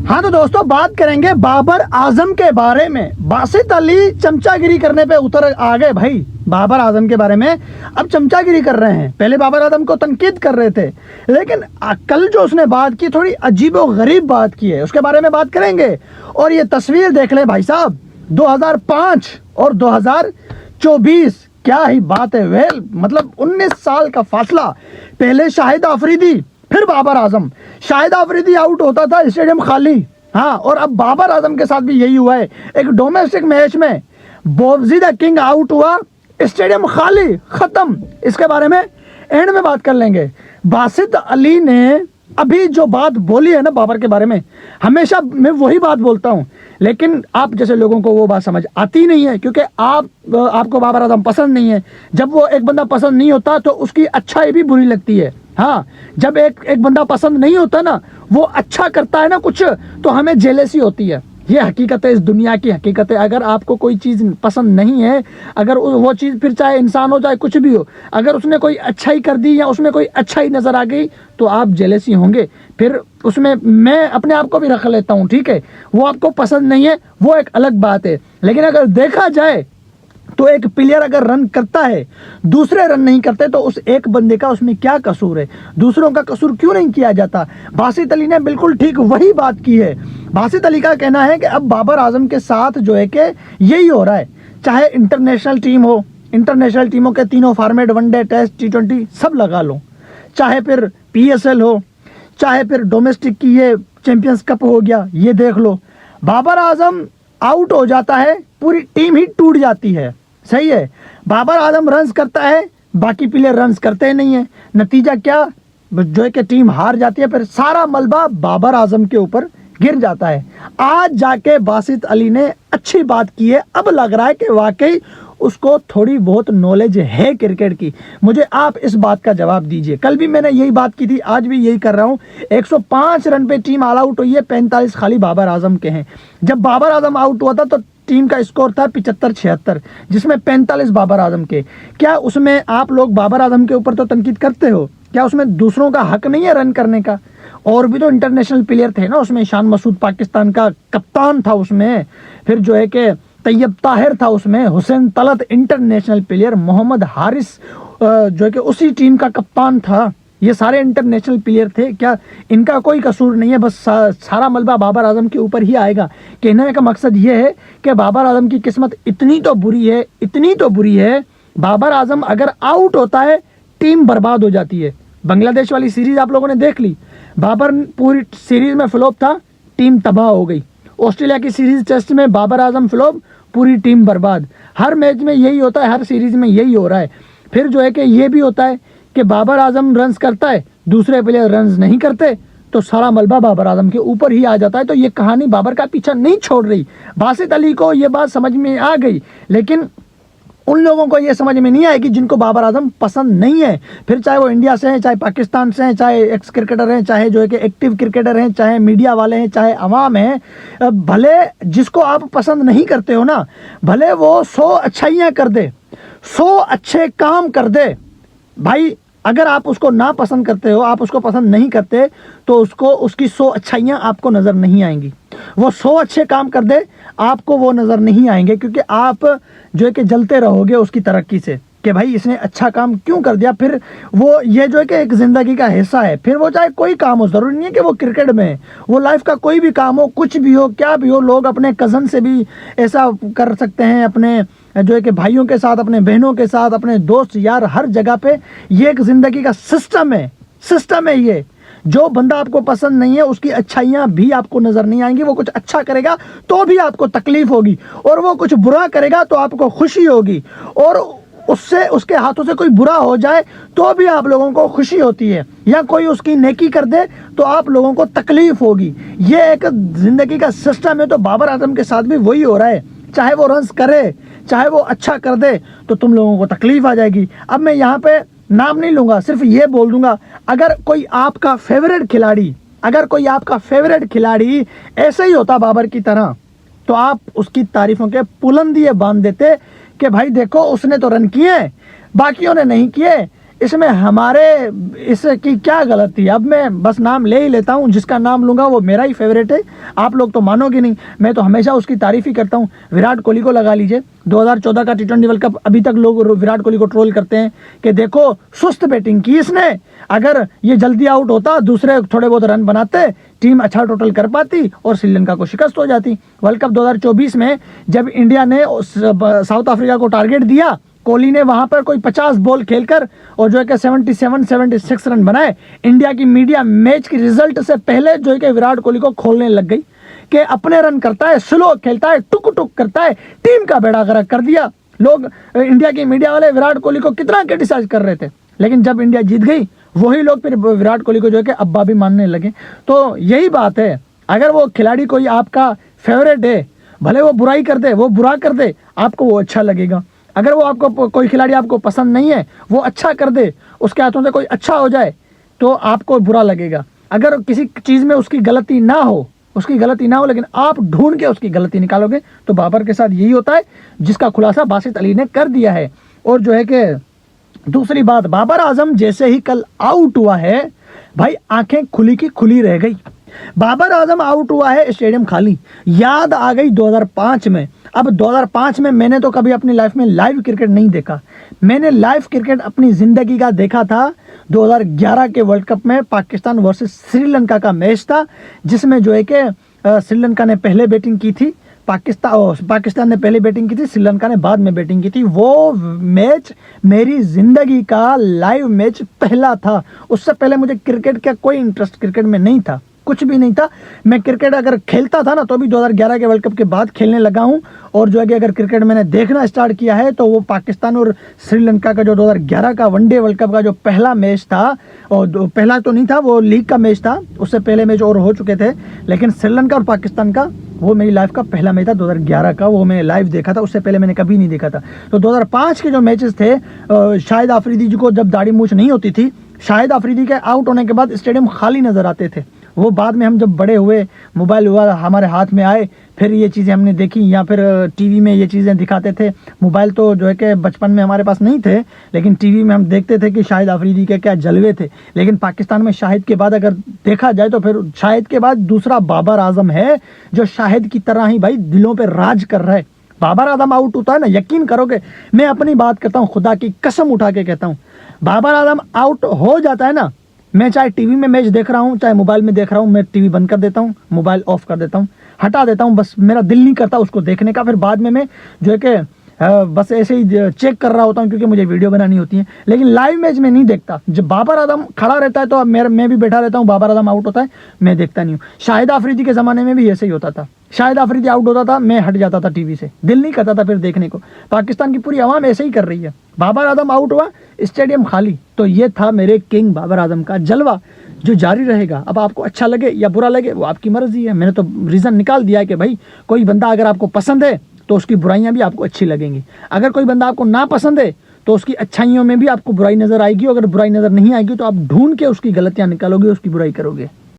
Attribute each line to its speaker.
Speaker 1: हाँ तो दोस्तों बात करेंगे बाबर आजम के बारे में। बासित अली चमचागिरी करने पे उतर आ गए भाई बाबर आजम के बारे में। अब चमचागिरी कर रहे हैं, पहले बाबर आजम को तनकीद कर रहे थे, लेकिन कल जो उसने बात की थोड़ी अजीबो गरीब बात की है, उसके बारे में बात करेंगे। और ये तस्वीर देख लें भाई साहब, 2005 और 2024, क्या ही बात है। वेल मतलब 19 साल का फासला। पहले शाहिद अफरीदी फिर बाबर आजम। शाहिद अफरीदी आउट होता था, स्टेडियम खाली। हाँ, और अब बाबर आजम के साथ भी यही हुआ है। एक डोमेस्टिक मैच में बोबजी द किंग आउट हुआ, स्टेडियम खाली, खत्म। इसके बारे में एंड में बात कर लेंगे। बासित अली ने अभी जो बात बोली है ना बाबर के बारे में, हमेशा मैं वही बात बोलता हूँ, लेकिन आप जैसे लोगों को वो बात समझ आती नहीं है, क्योंकि आपको बाबर आजम पसंद नहीं है। जब वो एक बंदा पसंद नहीं होता तो उसकी अच्छाई भी बुरी लगती है। हाँ, जब एक बंदा पसंद नहीं होता ना, वो अच्छा करता है ना कुछ, तो हमें जेलसी होती है। ये हकीकत है, इस दुनिया की हकीकत है। अगर आपको कोई चीज़ पसंद नहीं है, अगर वो चीज़ फिर चाहे इंसान हो चाहे कुछ भी हो, अगर उसने कोई अच्छाई कर दी या उसमें कोई अच्छाई नज़र आ गई तो आप जेलसी होंगे। फिर उसमें मैं अपने आप को भी रख लेता हूँ, ठीक है। वो आपको पसंद नहीं है वो एक अलग बात है, लेकिन अगर देखा जाए तो एक प्लेयर अगर रन करता है, दूसरे रन नहीं करते, तो उस एक बंदे का उसमें क्या कसूर है? दूसरों का कसूर क्यों नहीं किया जाता? बासित अली ने बिल्कुल ठीक वही बात की है। बासित अली का कहना है कि अब बाबर आजम के साथ जो है कि यही हो रहा है। चाहे इंटरनेशनल टीम हो, इंटरनेशनल टीमों के तीनों फॉर्मेट, वनडे, टेस्ट, T20 सब लगा लो, चाहे फिर PSL हो, चाहे फिर डोमेस्टिक की ये चैंपियंस कप हो गया, ये देख लो। बाबर आजम आउट हो जाता है, पूरी टीम ही टूट जाती है। सही है, बाबर आजम रन्स करता है, बाकी प्लेयर रन्स करते ही नहीं है। नतीजा क्या? जो है कि टीम हार जाती है, फिर सारा मलबा बाबर आजम के ऊपर गिर जाता है। आज जाके बासित अली ने अच्छी बात की है। अब लग रहा है कि वाकई उसको थोड़ी बहुत नॉलेज है क्रिकेट की। मुझे आप इस बात का जवाब दीजिए। कल भी मैंने यही बात की थी, आज भी यही कर रहा हूँ। 105 रन पे टीम ऑल आउट हुई है, 45 खाली बाबर आजम के हैं। जब बाबर आजम आउट हुआ था तो टीम का स्कोर था 75-76, जिसमें 45 बाबर आजम के। क्या उसमें आप लोग बाबर आजम के ऊपर तो तनकीद करते हो, क्या उसमें दूसरों का हक नहीं है रन करने का? और भी तो इंटरनेशनल प्लेयर थे ना उसमें। शान मसूद पाकिस्तान का कप्तान था उसमें, फिर जो है कि तैयब ताहिर था उसमें, हुसैन तलत इंटरनेशनल प्लेयर, मोहम्मद हारिस जो है कि उसी टीम का कप्तान था। ये सारे इंटरनेशनल प्लेयर थे। क्या इनका कोई कसूर नहीं है? बस सारा मलबा बाबर आजम के ऊपर ही आएगा। कहने का मकसद ये है कि बाबर आजम की किस्मत इतनी तो बुरी है, इतनी तो बुरी है। बाबर आजम अगर आउट होता है, टीम बर्बाद हो जाती है। बांग्लादेश वाली सीरीज आप लोगों ने देख ली, बाबर पूरी सीरीज में फ्लॉप था, टीम तबाह हो गई। ऑस्ट्रेलिया की सीरीज टेस्ट में बाबर आजम फ्लॉप, पूरी टीम बर्बाद। हर मैच में यही होता है, हर सीरीज में यही हो रहा है। फिर जो है कि ये भी होता है कि बाबर आजम रन्स करता है, दूसरे प्लेयर रन्स नहीं करते, तो सारा मलबा बाबर आजम के ऊपर ही आ जाता है। तो ये कहानी बाबर का पीछा नहीं छोड़ रही। बासित अली को ये बात समझ में आ गई, लेकिन उन लोगों को ये समझ में नहीं आएगी जिनको बाबर आजम पसंद नहीं है। फिर चाहे वो इंडिया से हैं, चाहे पाकिस्तान से हैं, चाहे एक्स क्रिकेटर हैं, चाहे जो है कि एक्टिव क्रिकेटर हैं, चाहे मीडिया वाले हैं, चाहे अवाम हैं। भले जिसको आप पसंद नहीं करते हो ना, भले वो 100 अच्छाइयाँ कर दे, 100 अच्छे काम कर दे, भाई अगर आप उसको ना पसंद करते हो, आप उसको पसंद नहीं करते, तो उसको उसकी 100 अच्छाइयाँ आपको नज़र नहीं आएंगी। वो 100 अच्छे काम कर दे, आपको वो नज़र नहीं आएंगे, क्योंकि आप जो है कि जलते रहोगे उसकी तरक्की से कि भाई इसने अच्छा काम क्यों कर दिया। फिर वो ये जो है कि एक ज़िंदगी का हिस्सा है। फिर वो चाहे कोई काम हो, ज़रूरी नहीं है कि वो क्रिकेट में है, वो लाइफ का कोई भी काम हो, कुछ भी हो, क्या भी हो। लोग अपने कज़न से भी ऐसा कर सकते हैं, अपने जो है कि भाइयों के साथ, अपने बहनों के साथ, अपने दोस्त यार, हर जगह पे ये एक ज़िंदगी का सिस्टम है। सिस्टम है ये। जो बंदा आपको पसंद नहीं है, उसकी अच्छाइयाँ भी आपको नज़र नहीं आएंगी। वो कुछ अच्छा करेगा तो भी आपको तकलीफ होगी, और वो कुछ बुरा करेगा तो आपको खुशी होगी, और उससे उसके हाथों से कोई बुरा हो जाए तो भी आप लोगों को खुशी होती है, या कोई उसकी नेकी कर दे तो आप लोगों को तकलीफ होगी। ये एक ज़िंदगी का सिस्टम है। तो बाबर आजम के साथ भी वही हो रहा है। चाहे वो रन्स करे, चाहे वो अच्छा कर दे, तो तुम लोगों को तकलीफ आ जाएगी। अब मैं यहाँ पे नाम नहीं लूँगा, सिर्फ ये बोल दूंगा, अगर कोई आपका फेवरेट खिलाड़ी, अगर कोई आपका फेवरेट खिलाड़ी ऐसे ही होता बाबर की तरह, तो आप उसकी तारीफों के पुलंदिए बांध देते कि भाई देखो उसने तो रन किए, बाकियों ने नहीं किए, इसमें हमारे इसकी क्या गलती? अब मैं बस नाम ले ही लेता हूँ, जिसका नाम लूँगा वो मेरा ही फेवरेट है। आप लोग तो मानोगे नहीं, मैं तो हमेशा उसकी तारीफ ही करता हूँ। विराट कोहली को लगा लीजिए, 2014 का T20 वर्ल्ड कप, अभी तक लोग विराट कोहली को ट्रोल करते हैं कि देखो सुस्त बैटिंग की इसने, अगर ये जल्दी आउट होता, दूसरे थोड़े बहुत रन बनाते, टीम अच्छा टोटल कर पाती और श्रीलंका को शिकस्त हो जाती। वर्ल्ड कप 2024 में जब इंडिया ने साउथ अफ्रीका को टारगेट दिया, कोहली ने वहां पर कोई 50 बॉल खेलकर और जो है कि 76 रन बनाए। इंडिया की मीडिया मैच की रिजल्ट से पहले जो है कि विराट कोहली को खोलने लग गई कि अपने रन करता है, स्लो खेलता है, टुक टुक करता है, टीम का बेड़ा गर्क कर दिया। लोग, इंडिया की मीडिया वाले विराट कोहली को कितना क्रिटिसाइज कर रहे थे, लेकिन जब इंडिया जीत गई वही लोग फिर विराट कोहली को जो है कि अब्बा भी मानने लगे। तो यही बात है, अगर वो खिलाड़ी कोई आपका फेवरेट है, भले वो बुराई कर दे, वो बुरा कर दे, आपको वो अच्छा लगेगा। अगर वो आपको कोई खिलाड़ी आपको पसंद नहीं है, वो अच्छा कर दे, उसके हाथों से कोई अच्छा हो जाए, तो आपको बुरा लगेगा। अगर किसी चीज़ में उसकी गलती ना हो, लेकिन आप ढूंढ के उसकी गलती निकालोगे, तो बाबर के साथ यही होता है, जिसका खुलासा बासित अली ने कर दिया है। और जो है कि दूसरी बात, बाबर आजम जैसे ही कल आउट हुआ है भाई, आंखें खुली की खुली रह गई। बाबर आजम आउट हुआ है, स्टेडियम खाली। याद आ गई 2005 में। अब 2005 में मैंने तो कभी अपनी लाइफ में लाइव क्रिकेट नहीं देखा। मैंने लाइव क्रिकेट अपनी ज़िंदगी का देखा था 2011 के वर्ल्ड कप में, पाकिस्तान वर्सेस श्रीलंका का मैच था, जिसमें जो है कि श्रीलंका ने पहले बैटिंग की थी, पाकिस्तान ने पहले बैटिंग की थी, श्रीलंका ने बाद में बैटिंग की थी। वो मैच मेरी ज़िंदगी का लाइव मैच पहला था। उससे पहले मुझे क्रिकेट का कोई इंटरेस्ट क्रिकेट में नहीं था, कुछ भी नहीं था। मैं क्रिकेट अगर खेलता था ना, तो भी 2011 के वर्ल्ड कप के बाद खेलने लगा हूं। और जो है कि अगर क्रिकेट मैंने देखना स्टार्ट किया है, तो वो पाकिस्तान और श्रीलंका का जो 2011 का वनडे वर्ल्ड कप का जो पहला मैच था, और पहला तो नहीं था, वो लीग का मैच था, उससे पहले मैच और हो चुके थे, लेकिन श्रीलंका और पाकिस्तान का वो मेरी लाइफ का पहला मैच था 2011 का। वो मैं लाइव देखा था, उससे पहले मैंने कभी नहीं देखा था। तो 2005 के जो मैचेस थे, शाहिद आफरीदी जी को जब दाढ़ी मूछ नहीं होती थी, शाहिद आफरीदी के आउट होने के बाद स्टेडियम खाली नज़र आते थे। वो बाद में हम जब बड़े हुए, मोबाइल हुआ हमारे हाथ में आए, फिर ये चीज़ें हमने देखी, या फिर टीवी में ये चीज़ें दिखाते थे। मोबाइल तो जो है कि बचपन में हमारे पास नहीं थे, लेकिन टीवी में हम देखते थे कि शाहिद आफरीदी के क्या जलवे थे। लेकिन पाकिस्तान में शाहिद के बाद अगर देखा जाए, तो फिर शाहिद के बाद दूसरा बाबर आजम है, जो शाहिद की तरह ही भाई दिलों पर राज कर रहा है। बाबर आजम आउट होता है ना, यकीन करोगे, मैं अपनी बात करता हूँ, खुदा की कसम उठा के कहता हूँ, बाबर आजम आउट हो जाता है ना, मैं चाहे टीवी में मैच देख रहा हूँ, चाहे मोबाइल में देख रहा हूँ, मैं टीवी बंद कर देता हूँ, मोबाइल ऑफ कर देता हूँ, हटा देता हूँ, बस मेरा दिल नहीं करता उसको देखने का। फिर बाद में मैं जो है कि बस ऐसे ही चेक कर रहा होता हूँ, क्योंकि मुझे वीडियो बनानी होती है। लेकिन लाइव मैच में नहीं देखता। जब बाबर आजम खड़ा रहता है, तो अब मैं भी बैठा रहता हूँ, बाबर आजम आउट होता है, मैं देखता नहीं हूँ। शाहिद आफरीदी के ज़माने में भी ऐसे ही होता था, शाहिद आफरीदी आउट होता था, मैं हट जाता था टीवी से, दिल नहीं करता था फिर देखने को। पाकिस्तान की पूरी आवाम ऐसे ही कर रही है। बाबर आजम आउट हुआ, स्टेडियम खाली। तो ये था मेरे किंग बाबर आजम का जलवा, जो जारी रहेगा। अब आपको अच्छा लगे या बुरा लगे, वो आपकी मर्जी है। मैंने तो रीज़न निकाल दिया है कि भाई, कोई बंदा अगर आपको पसंद है, तो उसकी बुराइयां भी आपको अच्छी लगेंगी। अगर कोई बंदा आपको ना पसंद है, तो उसकी अच्छाइयों में भी आपको बुराई नज़र आएगी। अगर बुराई नज़र नहीं आएगी, तो आप ढूंढ के उसकी गलतियां निकालोगे, उसकी बुराई करोगे।